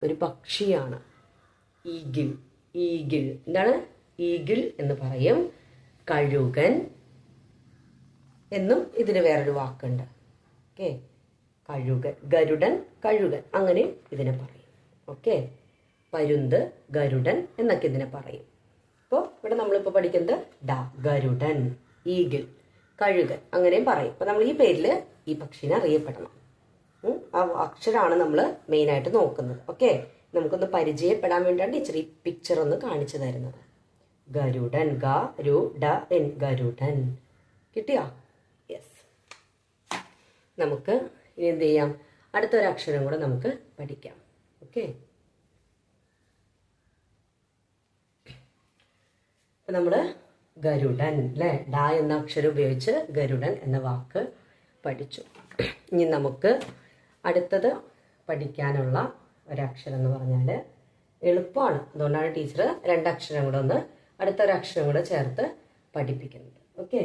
ഒരു പക്ഷിയാണ്. Eagle. Eagle എന്താണ്? ഈഗിൾ എന്ന് പറയും. കഴുകൻ എന്നും ഇതിന് വേറൊരു വാക്കുണ്ട്. ഓക്കെ, കഴുകൻ, ഗരുഡൻ, കഴുകൻ, അങ്ങനെ ഇതിനെ പറയും. ഓക്കെ, പരുന്ത്, ഗരുഡൻ എന്നൊക്കെ ഇതിനെ പറയും. അപ്പോൾ ഇവിടെ നമ്മളിപ്പോൾ പഠിക്കുന്നത് ഡ, ഗരുഡൻ, ഈഗിൾ, കഴുകൻ അങ്ങനെയും പറയും. അപ്പോൾ നമ്മൾ ഈ പേരിൽ ഈ പക്ഷിനെ അറിയപ്പെടണം. ആ അക്ഷരമാണ് നമ്മൾ മെയിനായിട്ട് നോക്കുന്നത്. ഓക്കെ, നമുക്കൊന്ന് പരിചയപ്പെടാൻ വേണ്ടിയാണ് ഇച്ചിരി പിക്ചർ ഒന്ന് കാണിച്ചു തരുന്നത്. ഗരുഡൻ, ഗരുഡൻ, ഗരുഡൻ. കിട്ടിയോ? യെസ്. നമുക്ക് ഇനി എന്ത് ചെയ്യാം? അടുത്തൊരു അക്ഷരം കൂടെ നമുക്ക് പഠിക്കാം. ഓക്കെ, അപ്പം നമ്മൾ ഗരുഡൻ അല്ലേ, ഡ എന്ന അക്ഷരം ഉപയോഗിച്ച് ഗരുഡൻ എന്ന വാക്ക് പഠിച്ചു. ഇനി നമുക്ക് അടുത്തത് പഠിക്കാനുള്ള ഒരക്ഷരം എന്ന് പറഞ്ഞാൽ എളുപ്പമാണ്. അതുകൊണ്ടാണ് ടീച്ചർ രണ്ടക്ഷരം കൂടെ ഒന്ന് അടുത്തൊരക്ഷരം കൂടെ ചേർത്ത് പഠിപ്പിക്കുന്നത്. ഓക്കെ,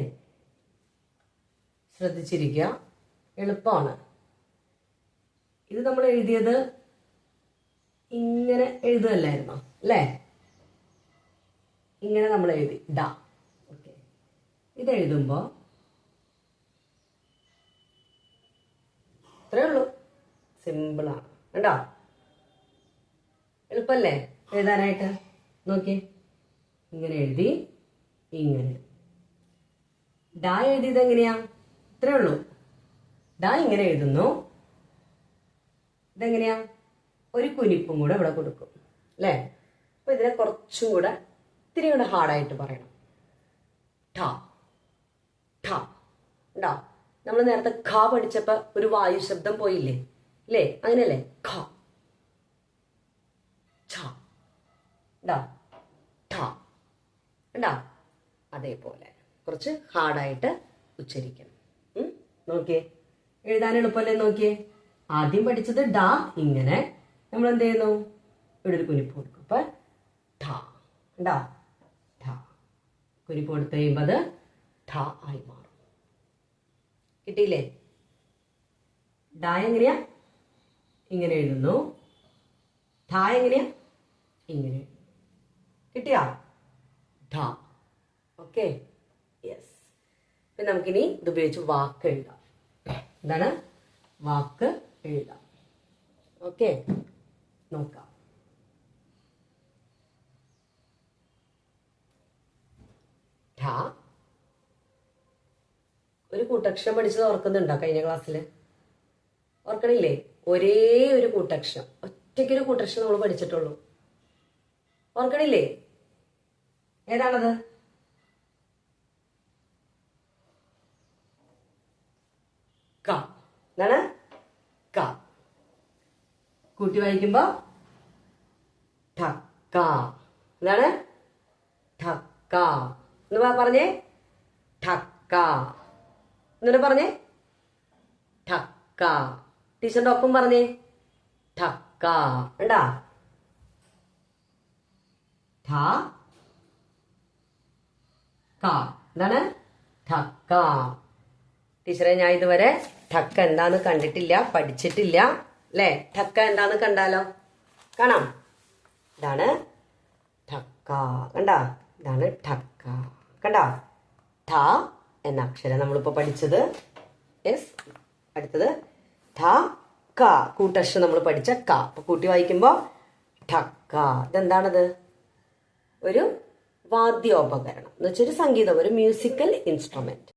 ശ്രദ്ധിച്ചിരിക്കുക, എളുപ്പമാണ്. ഇത് നമ്മൾ എഴുതിയത് ഇങ്ങനെ എഴുതുകയല്ലായിരുന്നോ? അല്ലേ? ഇങ്ങനെ നമ്മൾ എഴുതി ഡ. ഓക്കെ, ഇത് എഴുതുമ്പോൾ അത്രേ ഉള്ളൂ, സിമ്പിളാണ്. കണ്ടോ? എളുപ്പല്ലേ എഴുതാനായിട്ട്? നോക്കി, ഇങ്ങനെ എഴുതി, ഇങ്ങനെ. ഡ എഴുതിയത് എങ്ങനെയാ? ഇത്രേ ഉള്ളൂ. ഡ ഇങ്ങനെ എഴുതുന്നു. ഇതെങ്ങനെയാ? ഒരു കുനിപ്പും കൂടെ ഇവിടെ കൊടുക്കും അല്ലേ? അപ്പൊ ഇതിനെ കുറച്ചും കൂടെ ഇത്തിരി കൂടെ ഹാർഡായിട്ട് പറയണം. ഠ, ഠ. ഉണ്ടോ? നമ്മൾ നേരത്തെ ഖ പഠിച്ചപ്പോ ഒരു വായു ശബ്ദം പോയില്ലേ? ഇല്ലേ? അങ്ങനെയല്ലേ? ഖ, ഛ, ഉണ്ടോ? ഠ, ഉണ്ടോ? അതേപോലെ കുറച്ച് ഹാർഡായിട്ട് ഉച്ചരിക്കണം. നോക്കിയേ, എഴുതാൻ എളുപ്പമല്ലേ? നോക്കിയേ, ആദ്യം പഠിച്ചത് ഡ, ഇങ്ങനെ. നമ്മൾ എന്ത് ചെയ്യുന്നു? ഇവിടെ ഒരു കുനിപ്പ് കൊടുക്കും. അപ്പൊ ഠ, ഉണ്ടോ? ഠ. കുനിപ്പ് കൊടുത്ത് കഴിയുമ്പോൾ അത് ഠ ആയി മാറും. കിട്ടിയില്ലേ? ഡ എങ്ങനെയാ? ഇങ്ങനെ എഴുതുന്നു. ഠ എങ്ങനെയാ? ഇങ്ങനെ. കിട്ടിയാ? ഠ. Okay, yes. പിന്നെ നമുക്കിനി ഇത് ഉപയോഗിച്ച് വാക്ക് എഴുതാം. എന്താണ്? വാക്ക് എഴുതാം. ഓക്കെ, നോക്കാം. ഠ. ഒരു കൂട്ടക്ഷരം പഠിച്ചത് ഓർക്കുന്നുണ്ടോ? കഴിഞ്ഞ ക്ലാസ്സിൽ ഓർക്കണില്ലേ? ഒരേ ഒരു കൂട്ടക്ഷരം, ഒറ്റയ്ക്കൊരു കൂട്ടക്ഷരം നമ്മൾ പഠിച്ചിട്ടുള്ളൂ. ഓർക്കണില്ലേ? ഏതാണത്? ക. എന്താണ്? ക. കൂട്ടി വായിക്കുമ്പോ ഠക്ക. എന്താണ്? ഠക്ക. എന്ന് പറഞ്ഞേ. ഠക്ക. എന്നിട്ട് പറഞ്ഞേ. ഠക്ക. ടീച്ചറിന്റെ ഒപ്പം പറഞ്ഞേ. ഠക്ക. ഉണ്ടാ? ഠ, ക. എന്താണ്? ഠക്ക. ടീച്ചറെ, ഞാൻ ഇതുവരെ ഠക്ക എന്താന്ന് കണ്ടിട്ടില്ല, പഠിച്ചിട്ടില്ല അല്ലേ? ഠക്ക എന്താന്ന് കണ്ടാലോ? കാണാം. ഇതാണ് ഠക്ക. കണ്ടാ? ഇതാണ് ഠക്ക. കണ്ടാ? ഠ എന്ന അക്ഷരം നമ്മളിപ്പോ പഠിച്ചത്. യെസ്. അടുത്തത് ഠ, ക. കൂട്ടക്ഷരം നമ്മൾ പഠിച്ച ക. അപ്പൊ കൂട്ടി വായിക്കുമ്പോ ഠക്ക. ഇതെന്താണത്? ഒരു വാദ്യോപകരണം എന്ന് വെച്ചൊരു സംഗീതം, ഒരു മ്യൂസിക്കൽ ഇൻസ്ട്രുമെന്റ്.